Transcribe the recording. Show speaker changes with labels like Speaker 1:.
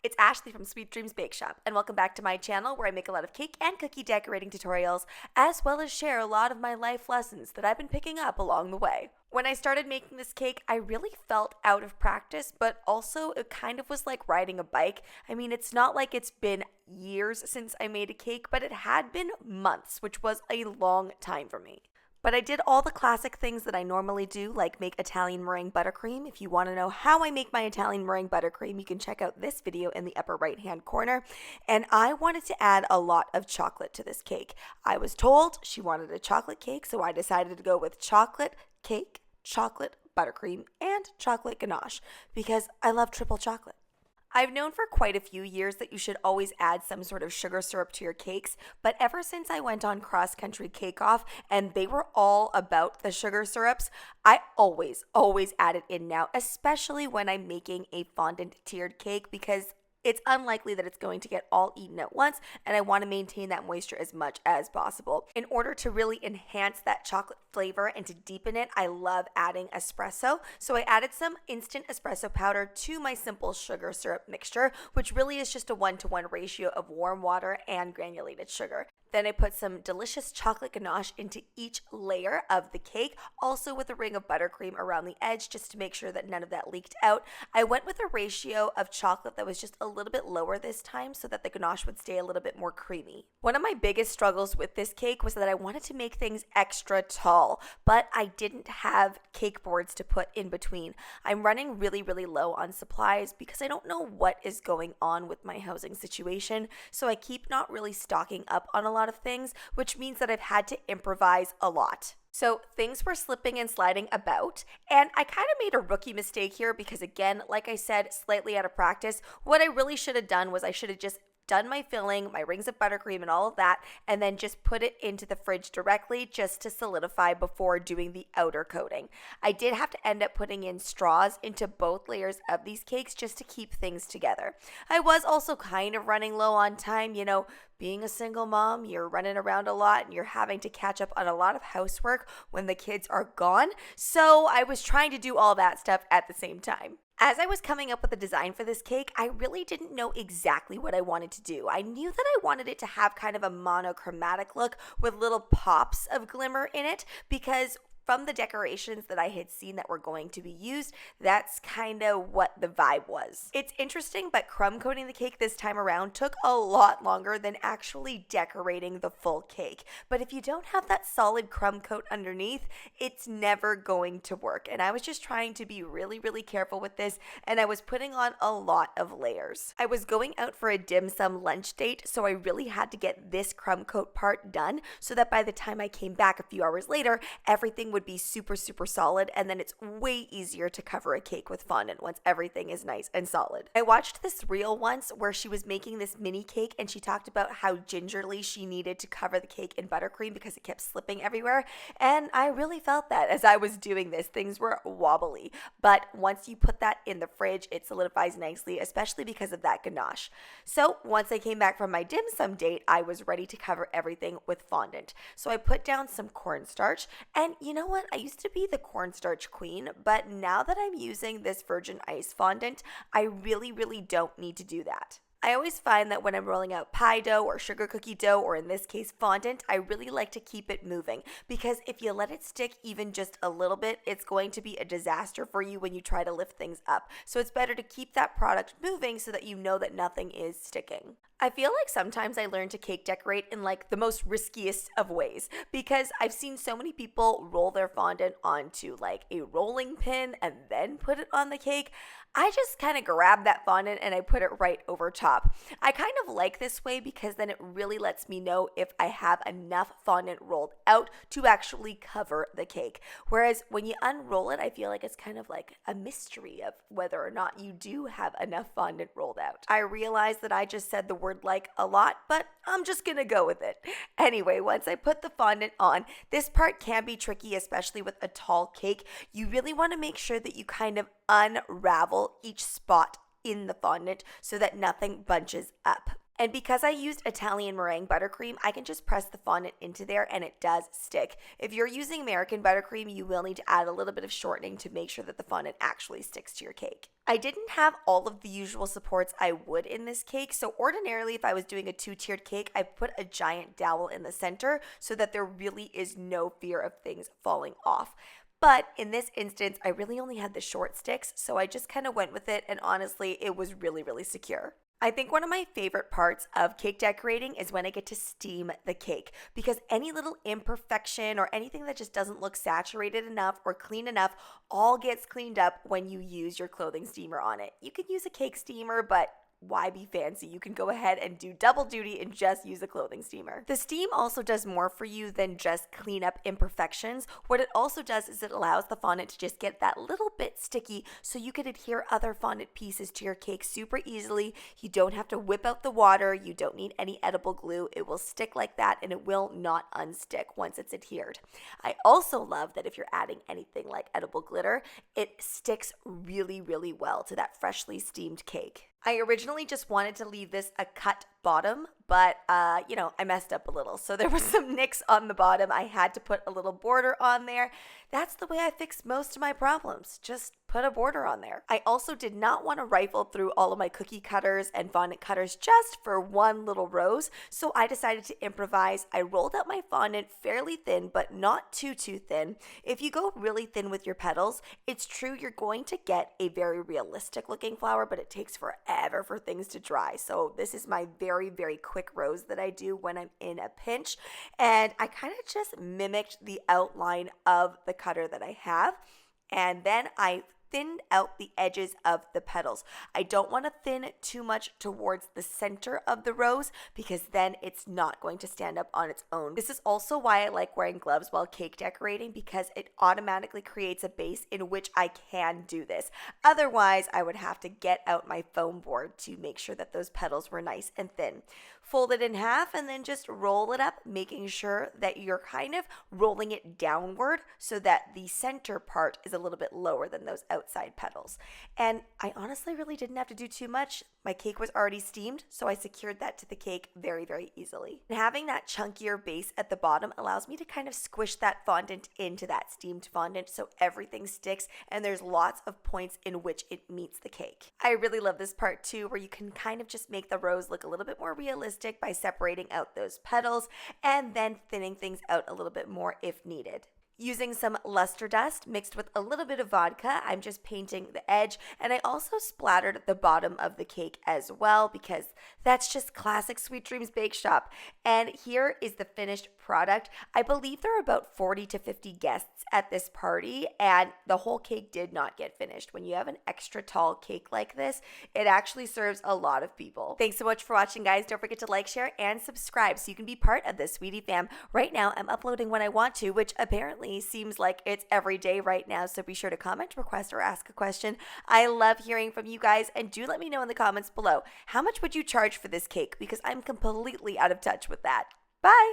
Speaker 1: it's Ashley from Sweet Dreams Bake Shop, and welcome back to my channel where I make a lot of cake and cookie decorating tutorials, as well as share a lot of my life lessons that I've been picking up along the way. When I started making this cake, I really felt out of practice, but also it kind of was like riding a bike. I mean, it's not like it's been years since I made a cake, but it had been months, which was a long time for me. But I did all the classic things that I normally do, like make Italian meringue buttercream. If you want to know how I make my Italian meringue buttercream, you can check out this video in the upper right-hand corner. And I wanted to add a lot of chocolate to this cake. I was told she wanted a chocolate cake, so I decided to go with chocolate cake, chocolate buttercream, and chocolate ganache because I love triple chocolate. I've known for quite a few years that you should always add some sort of sugar syrup to your cakes, but ever since I went on cross-country Cake Off and they were all about the sugar syrups, I always add it in now, especially when I'm making a fondant tiered cake because it's unlikely that it's going to get all eaten at once, and I want to maintain that moisture as much as possible. In order to really enhance that chocolate flavor and to deepen it, I love adding espresso. So I added some instant espresso powder to my simple sugar syrup mixture, which really is just a 1-to-1 ratio of warm water and granulated sugar. Then I put some delicious chocolate ganache into each layer of the cake, also with a ring of buttercream around the edge just to make sure that none of that leaked out. I went with a ratio of chocolate that was just a little bit lower this time so that the ganache would stay a little bit more creamy. One of my biggest struggles with this cake was that I wanted to make things extra tall, but I didn't have cake boards to put in between. I'm running really low on supplies because I don't know what is going on with my housing situation, so I keep not really stocking up on a lot of things, which means that I've had to improvise a lot. So things were slipping and sliding about, and I kind of made a rookie mistake here because, again, like I said, slightly out of practice. What I really should have done was I should have just done my filling, my rings of buttercream and all of that, and then just put it into the fridge directly just to solidify before doing the outer coating. I did have to end up putting in straws into both layers of these cakes just to keep things together. I was also kind of running low on time, being a single mom, you're running around a lot and you're having to catch up on a lot of housework when the kids are gone. So I was trying to do all that stuff at the same time. As I was coming up with the design for this cake, I really didn't know exactly what I wanted to do. I knew that I wanted it to have kind of a monochromatic look with little pops of glimmer in it because from the decorations that I had seen that were going to be used, that's kind of what the vibe was. It's interesting, but crumb coating the cake this time around took a lot longer than actually decorating the full cake. But if you don't have that solid crumb coat underneath, it's never going to work. And I was just trying to be really careful with this, and I was putting on a lot of layers. I was going out for a dim sum lunch date, so I really had to get this crumb coat part done so that by the time I came back a few hours later, everything would be super solid, and then it's way easier to cover a cake with fondant once everything is nice and solid. I watched this reel once where she was making this mini cake and she talked about how gingerly she needed to cover the cake in buttercream because it kept slipping everywhere, and I really felt that as I was doing this. Things were wobbly, but once you put that in the fridge, it solidifies nicely, especially because of that ganache. So once I came back from my dim sum date, I was ready to cover everything with fondant. So I put down some cornstarch, and you know what? I used to be the cornstarch queen, but now that I'm using this virgin ice fondant, I really don't need to do that. I always find that when I'm rolling out pie dough or sugar cookie dough, or in this case fondant, I really like to keep it moving because if you let it stick even just a little bit, it's going to be a disaster for you when you try to lift things up. So it's better to keep that product moving so that you know that nothing is sticking. I feel like sometimes I learn to cake decorate in like the most riskiest of ways because I've seen so many people roll their fondant onto like a rolling pin and then put it on the cake. I just kind of grab that fondant and I put it right over top. I kind of like this way because then it really lets me know if I have enough fondant rolled out to actually cover the cake. Whereas when you unroll it, I feel like it's kind of like a mystery of whether or not you do have enough fondant rolled out. I realize that I just said the word like a lot, but I'm just gonna go with it. Anyway, once I put the fondant on, this part can be tricky, especially with a tall cake. You really want to make sure that you kind of unravel each spot in the fondant so that nothing bunches up. And because I used Italian meringue buttercream, I can just press the fondant into there and it does stick. If you're using American buttercream, you will need to add a little bit of shortening to make sure that the fondant actually sticks to your cake. I didn't have all of the usual supports I would in this cake, so ordinarily if I was doing a two-tiered cake, I put a giant dowel in the center so that there really is no fear of things falling off. But in this instance, I really only had the short sticks, so I just kind of went with it, and honestly, it was really, really secure. I think one of my favorite parts of cake decorating is when I get to steam the cake, because any little imperfection or anything that just doesn't look saturated enough or clean enough all gets cleaned up when you use your clothing steamer on it. You could use a cake steamer, but why be fancy? You can go ahead and do double duty and just use a clothing steamer. The steam also does more for you than just clean up imperfections. What it also does is it allows the fondant to just get that little bit sticky so you can adhere other fondant pieces to your cake super easily. You don't have to whip out the water. You don't need any edible glue. It will stick like that and it will not unstick once it's adhered. I also love that if you're adding anything like edible glitter, it sticks really, really well to that freshly steamed cake. I originally just wanted to leave this a cut bottom, but I messed up a little. So there was some nicks on the bottom. I had to put a little border on there. That's the way I fix most of my problems. Just put a border on there. I also did not want to rifle through all of my cookie cutters and fondant cutters just for one little rose. So I decided to improvise. I rolled out my fondant fairly thin, but not too thin. If you go really thin with your petals, it's true you're going to get a very realistic looking flower, but it takes forever for things to dry. So this is my very, very quick rose that I do when I'm in a pinch. And I kind of just mimicked the outline of the cutter that I have. And then I thinned out the edges of the petals. I don't want to thin too much towards the center of the rose because then it's not going to stand up on its own. This is also why I like wearing gloves while cake decorating, because it automatically creates a base in which I can do this. Otherwise, I would have to get out my foam board to make sure that those petals were nice and thin. Fold it in half and then just roll it up, making sure that you're kind of rolling it downward so that the center part is a little bit lower than those outside petals. And I honestly really didn't have to do too much. My cake was already steamed, so I secured that to the cake very, very easily. And having that chunkier base at the bottom allows me to kind of squish that fondant into that steamed fondant so everything sticks and there's lots of points in which it meets the cake. I really love this part too, where you can kind of just make the rose look a little bit more realistic by separating out those petals and then thinning things out a little bit more if needed. Using some luster dust mixed with a little bit of vodka, I'm just painting the edge, and I also splattered the bottom of the cake as well because that's just classic Sweet Dreams Bake Shop. And here is the finished product. I believe there are about 40 to 50 guests at this party, and the whole cake did not get finished. When you have an extra tall cake like this, it actually serves a lot of people. Thanks so much for watching, guys. Don't forget to like, share, and subscribe so you can be part of the Sweetie fam. Right now, I'm uploading when I want to, which apparently seems like it's every day right now, so be sure to comment, request, or ask a question. I love hearing from you guys, and do let me know in the comments below, how much would you charge for this cake? Because I'm completely out of touch with that. Bye!